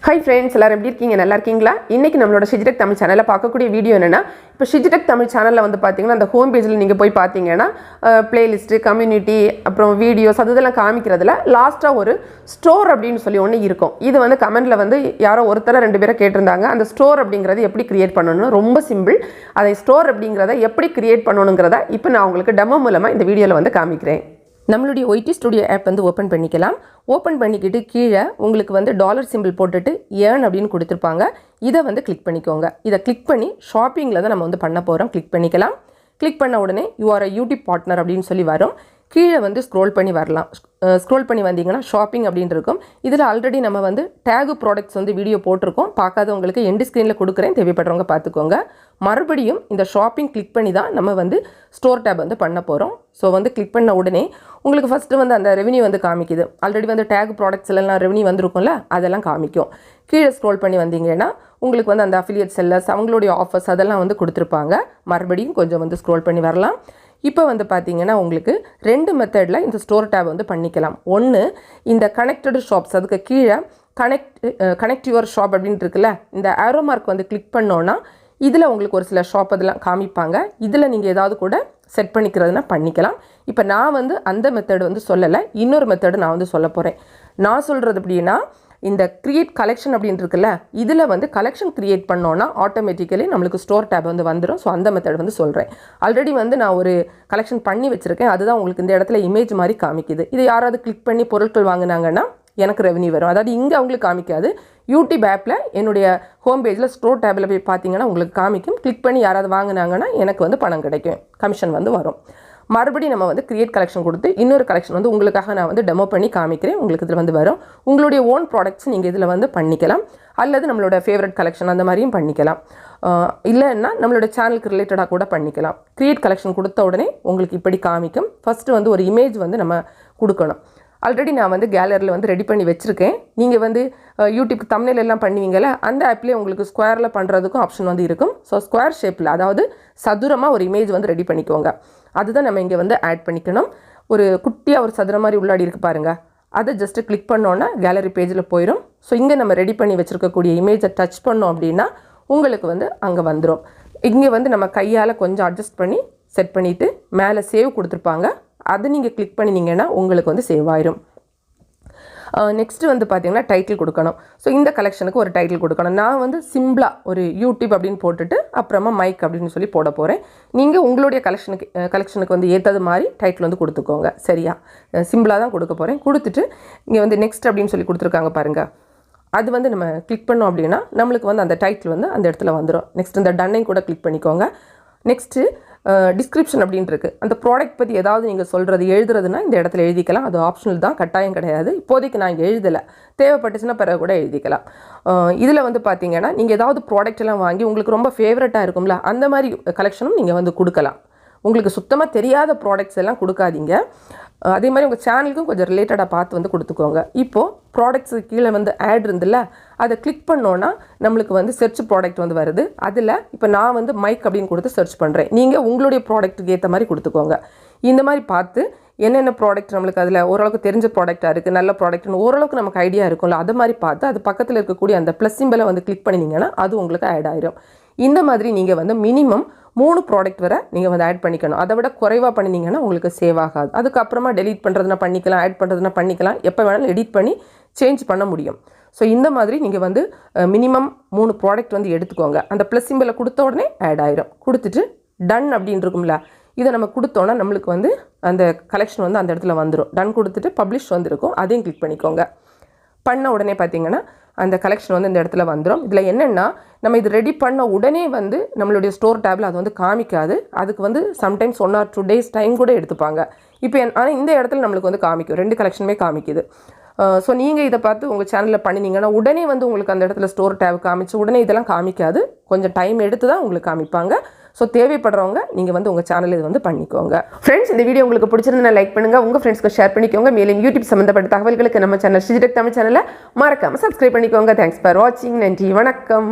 Hi friends, எல்லாரும் எப்படி இருக்கீங்க? நல்லா இருக்கீங்களா? இன்றைக்கி நம்மளோட ஷிஜிடெக் தமிழ் சேனலில் பார்க்கக்கூடிய வீடியோ என்னென்னா, இப்போ ஷிஜிடெக் தமிழ் சேனலில் வந்து பார்த்தீங்கன்னா அந்த ஹோம் பேஜில் நீங்கள் போய் பார்த்தீங்கன்னா பிளேலிஸ்ட்டு, கம்யூனிட்டி, அப்புறம் வீடியோஸ் அது இதெல்லாம் காமிக்கிறதுல லாஸ்ட்டாக ஒரு ஸ்டோர் அப்படின்னு சொல்லி ஒன்று இருக்கும். இது வந்து கமெண்டில் வந்து யாரோ ஒருத்தர 2 பேரை கேட்டிருந்தாங்க. அந்த ஸ்டோர் அப்படிங்கிறது எப்படி கிரியேட் பண்ணணும்னு ரொம்ப சிம்பிள். அதை ஸ்டோர் அப்படிங்கிறத எப்படி கிரியேட் பண்ணணுங்கிறத இப்போ நான் உங்களுக்கு டெமோ மூலமாக இந்த வீடியோவில் வந்து காமிக்கிறேன். நம்மளுடைய ஒய்டி ஸ்டுடியோ ஆப் வந்து ஓப்பன் பண்ணிக்கலாம். ஓப்பன் பண்ணிக்கிட்டு கீழே உங்களுக்கு வந்து டாலர் சிம்பிள் போட்டுட்டு ஏர்ன் அப்படின்னு கொடுத்துருப்பாங்க. இதை வந்து கிளிக் பண்ணிக்கோங்க. இதை கிளிக் பண்ணி ஷாப்பிங்கில் தான் நம்ம வந்து பண்ண போகிறோம். கிளிக் பண்ணிக்கலாம். கிளிக் பண்ண உடனே யூஆர் அ யூடியூப் பார்ட்னர் அப்படின்னு சொல்லி வரும். கீழே வந்து ஸ்க்ரோல் பண்ணி வரலாம். ஸ்க்ரோல் பண்ணி வந்தீங்கன்னா ஷாப்பிங் அப்படின்னு இருக்கும். இதில் ஆல்ரெடி நம்ம வந்து டேகு ப்ராடக்ட்ஸ் வந்து வீடியோ போட்டிருக்கோம். பார்க்காதவங்களுக்கு எண்டு ஸ்க்ரீனில் கொடுக்குறேன், தேவைப்படுறவங்க பார்த்துக்கோங்க. மறுபடியும் இந்த ஷாப்பிங் கிளிக் பண்ணி தான் நம்ம வந்து ஸ்டோர் டேப் வந்து பண்ண போகிறோம். ஸோ வந்து கிளிக் பண்ண உடனே உங்களுக்கு ஃபஸ்ட்டு வந்து அந்த ரெவன்யூ வந்து காமிக்குது. ஆல்ரெடி வந்து டேக் ப்ராடக்ட்ஸ் எல்லாம் ரெவன்யூ வந்திருக்கும்ல, அதெல்லாம் காமிக்கும். கீழே ஸ்க்ரோல் பண்ணி வந்தீங்கன்னா உங்களுக்கு வந்து அந்த அஃபிலியேட் செல்லர்ஸ் அவங்களுடைய ஆஃபர்ஸ் அதெல்லாம் வந்து கொடுத்துருப்பாங்க. மறுபடியும் கொஞ்சம் வந்து ஸ்க்ரோல் பண்ணி வரலாம். இப்போ வந்து பார்த்தீங்கன்னா உங்களுக்கு 2 மெத்தடில் இந்த ஸ்டோர் டேப் வந்து பண்ணிக்கலாம். ஒன்று, இந்த கனெக்டடு ஷாப்ஸ், அதுக்கு கீழே கனெக்ட் யுவர் ஷாப் அப்படின்ட்டு இருக்குல்ல, இந்த ஆரோ மார்க் வந்து கிளிக் பண்ணோன்னா இதில் உங்களுக்கு ஒரு சில ஷாப் அதெல்லாம் காமிப்பாங்க. இதில் நீங்கள் ஏதாவது கூட செட் பண்ணிக்கிறதுனா பண்ணிக்கலாம். இப்போ நான் வந்து அந்த மெத்தடு வந்து சொல்லலை, இன்னொரு மெத்தடு நான் வந்து சொல்ல போகிறேன். நான் சொல்கிறது எப்படின்னா, இந்த கிரியேட் கலெக்ஷன் அப்படின்னு இருக்குல்ல, இதில் வந்து கலெக்ஷன் கிரியேட் பண்ணோன்னா ஆட்டோமேட்டிக்கலி நம்மளுக்கு ஸ்டோர் டேப் வந்து வந்துடும். ஸோ அந்த மெத்தட் வந்து சொல்கிறேன். ஆல்ரெடி வந்து நான் ஒரு கலெக்ஷன் பண்ணி வச்சுருக்கேன். அதுதான் உங்களுக்கு இந்த இடத்துல இமேஜ் மாதிரி காமிக்குது. இதை யாராவது கிளிக் பண்ணி பொருட்கள் வாங்கினாங்கன்னா எனக்கு ரெவன்யூ வரும். அதாவது இங்கே அவங்களுக்கு காமிக்காது. யூடியூப் ஆப்பில் என்னுடைய ஹோம் பேஜில் ஸ்டோர் டேபில் போய் பார்த்தீங்கன்னா உங்களுக்கு காமிக்கும். கிளிக் பண்ணி யாராவது வாங்கினாங்கன்னா எனக்கு வந்து பணம் கிடைக்கும், கமிஷன் வந்து வரும். மறுபடியும் நம்ம வந்து கிரியேட் கலெக்ஷன் கொடுத்து இன்னொரு கலெக்ஷன் வந்து உங்களுக்காக நான் வந்து டெமோ பண்ணி காமிக்கிறேன். உங்களுக்கு இதில் வந்து வரும். உங்களுடைய ஓன் ப்ராடக்ட்ஸ் நீங்கள் இதில் வந்து பண்ணிக்கலாம். அல்லது நம்மளோட ஃபேவரட் கலெக்ஷன் அந்த மாதிரியும் பண்ணிக்கலாம். இல்லைன்னா நம்மளோட சேனலுக்கு ரிலேட்டடாக கூட பண்ணிக்கலாம். கிரியேட் கலெக்ஷன் கொடுத்த உடனே உங்களுக்கு இப்படி காமிக்கும். ஃபஸ்ட்டு வந்து ஒரு இமேஜ் வந்து நம்ம கொடுக்கணும். ஆல்ரெடி நான் வந்து கேலரியில் வந்து ரெடி பண்ணி வச்சுருக்கேன். நீங்கள் வந்து யூடியூப் தம்ப்நெயில் எல்லாம் பண்ணுவீங்கள்ல, அந்த ஆப்லேயே உங்களுக்கு ஸ்கொயரில் பண்ணுறதுக்கும் ஆப்ஷன் வந்து இருக்கும். ஸோ ஸ்கொயர் ஷேப்பில், அதாவது சதுரமாக ஒரு இமேஜ் வந்து ரெடி பண்ணிக்கோங்க. அதுதான் நம்ம இங்கே வந்து ஆட் பண்ணிக்கணும். ஒரு குட்டியாக ஒரு சதுரம் மாதிரி உள்ளாடி இருக்குது பாருங்கள், அதை ஜஸ்ட்டு கிளிக் பண்ணோன்னா கேலரி பேஜில் போயிடும். ஸோ இங்கே நம்ம ரெடி பண்ணி வச்சுருக்கக்கூடிய இமேஜை டச் பண்ணோம் அப்படின்னா உங்களுக்கு வந்து அங்கே வந்துடும். இங்கே வந்து நம்ம கையால் கொஞ்சம் அட்ஜஸ்ட் பண்ணி செட் பண்ணிவிட்டு மேலே சேவ் கொடுத்துருப்பாங்க. அதை நீங்கள் கிளிக் பண்ணினீங்கன்னா உங்களுக்கு வந்து சேவ் ஆயிரும். நெக்ஸ்ட்டு வந்து பார்த்தீங்கன்னா டைட்டில் கொடுக்கணும். ஸோ இந்த கலெக்ஷனுக்கு ஒரு டைட்டில் கொடுக்கணும். நான் வந்து சிம்பிளாக ஒரு யூடியூப் அப்படின்னு போட்டுட்டு அப்புறமா மைக் அப்படின்னு சொல்லி போட போகிறேன். நீங்கள் உங்களுடைய கலெக்ஷனுக்கு வந்து ஏற்றது மாதிரி டைட்டில் வந்து கொடுத்துக்கோங்க. சரியா? சிம்பிளாக தான் கொடுக்க போகிறேன். கொடுத்துட்டு இங்கே வந்து நெக்ஸ்ட் அப்படின்னு சொல்லி கொடுத்துருக்காங்க பாருங்கள். அது வந்து நம்ம கிளிக் பண்ணோம் அப்படின்னா நம்மளுக்கு வந்து அந்த டைட்டில் வந்து அந்த இடத்துல வந்துடும். நெக்ஸ்ட் இந்த டன்னையும் கூட கிளிக் பண்ணிக்கோங்க. நெக்ஸ்ட்டு டிஸ்கிரிப்ஷன் அப்படின்ட்டு இருக்குது. அந்த ப்ராடக்ட் பற்றி ஏதாவது நீங்கள் சொல்கிறது எழுதுறதுனா இந்த இடத்துல எழுதிக்கலாம். அது ஆப்ஷனல் தான், கட்டாயம் கிடையாது. இப்போதைக்கு நான் இங்கே எழுதலை, தேவைப்பட்டுச்சுன்னா பிறகு கூட எழுதிக்கலாம். இதில் வந்து பார்த்தீங்கன்னா நீங்கள் ஏதாவது ப்ராடக்ட் எல்லாம் வாங்கி உங்களுக்கு ரொம்ப ஃபேவரட்டாக இருக்கும்ல, அந்த மாதிரி கலெக்ஷனும் நீங்கள் வந்து கொடுக்கலாம். உங்களுக்கு சுத்தமாக தெரியாத ப்ராடக்ட்ஸ் எல்லாம் கொடுக்காதீங்க. அதே மாதிரி உங்கள் சேனலுக்கும் கொஞ்சம் ரிலேட்டடாக பார்த்து வந்து கொடுத்துக்கோங்க. இப்போது ப்ராடக்ட்ஸு கீழே வந்து ஆட் இருந்தில்ல, அதை கிளிக் பண்ணோன்னா நம்மளுக்கு வந்து சர்ச் ப்ராடக்ட் வந்து வருது. அதில் இப்போ நான் வந்து மைக் அப்படின்னு கொடுத்து சர்ச் பண்ணுறேன். நீங்கள் உங்களுடைய ப்ராடக்ட்டுக்கு ஏற்ற மாதிரி கொடுத்துக்கோங்க. இந்த மாதிரி பார்த்து என்னென்ன ப்ராடக்ட் நம்மளுக்கு அதில் ஓரளவுக்கு தெரிஞ்ச ப்ராடக்டாக இருக்குது, நல்ல ப்ராடக்ட்னு ஓரளவுக்கு நமக்கு ஐடியா இருக்கும்ல, அது மாதிரி பார்த்து அது பக்கத்தில் இருக்கக்கூடிய அந்த ப்ளஸ் சிம்பலை வந்து கிளிக் பண்ணிங்கன்னா அது உங்களுக்கு ஆட் ஆயிரும். இந்த மாதிரி நீங்கள் வந்து மினிமம் 3 ப்ராடக்ட் வரை நீங்கள் வந்து ஆட் பண்ணிக்கணும். அதை விட குறைவாக பண்ணினீங்கன்னா உங்களுக்கு சேவ் ஆகாது. அதுக்கப்புறமா டெலீட் பண்ணுறதுனா பண்ணிக்கலாம், ஆட் பண்ணுறதுனா பண்ணிக்கலாம். எப்போ வேணாலும் எடிட் பண்ணி சேஞ்ச் பண்ண முடியும். ஸோ இந்த மாதிரி நீங்கள் வந்து மினிமம் 3 ப்ராடக்ட் வந்து எடுத்துக்கோங்க. அந்த ப்ளஸ் சிம்பிளை கொடுத்த உடனே ஆட் ஆயிரும். கொடுத்துட்டு டன் அப்படின்னு இருக்கும்ல, இதை நம்ம கொடுத்தோன்னா நம்மளுக்கு வந்து அந்த கலெக்ஷன் வந்து அந்த இடத்துல வந்துடும். டன் கொடுத்துட்டு பப்ளிஷ் வந்துருக்கும், அதையும் கிளிக் பண்ணிக்கோங்க. பண்ண உடனே பார்த்தீங்கன்னா அந்த கலெக்ஷன் வந்து இந்த இடத்துல வந்துடும். இதில் என்னென்னா, நம்ம இது ரெடி பண்ண உடனே வந்து நம்மளுடைய ஸ்டோர் டேபில் அது வந்து காமிக்காது. அதுக்கு வந்து சம்டைம்ஸ் 1 or 2 days டைம் கூட எடுத்துப்பாங்க. இப்போ ஆனால் இந்த இடத்துல நம்மளுக்கு வந்து காமிக்கும், 2 கலெக்ஷனுமே காமிக்குது. ஸோ நீங்கள் இதை பார்த்து உங்கள் சேனலில் பண்ணினீங்கன்னா உடனே வந்து உங்களுக்கு அந்த இடத்துல ஸ்டோர் டேப் காமிச்சு உடனே இதெல்லாம் காமிக்காது. கொஞ்சம் டைம் எடுத்து தான் உங்களுக்கு காமிப்பாங்க. ஸோ தேவைப்படுறவங்க நீங்கள் வந்து உங்கள் சேனல் இது வந்து பண்ணிக்கோங்க. ஃப்ரெண்ட்ஸ், இந்த வீடியோ உங்களுக்கு பிடிச்சிருந்தா லைக் பண்ணுங்கள், உங்கள் ஃப்ரெண்ட்ஸ்க்கு ஷேர் பண்ணிக்கோங்க. மேலும் யூடியூப் சம்மந்தப்பட்ட தகவல்களுக்கு நம்ம சேனல் ஷிஜிடெக் தமிழ் சேனலை மறக்காமல் சப்ஸ்கிரைப் பண்ணிக்கோங்க. தேங்க்ஸ் ஃபார் வாட்சிங். நன்றி, வணக்கம்.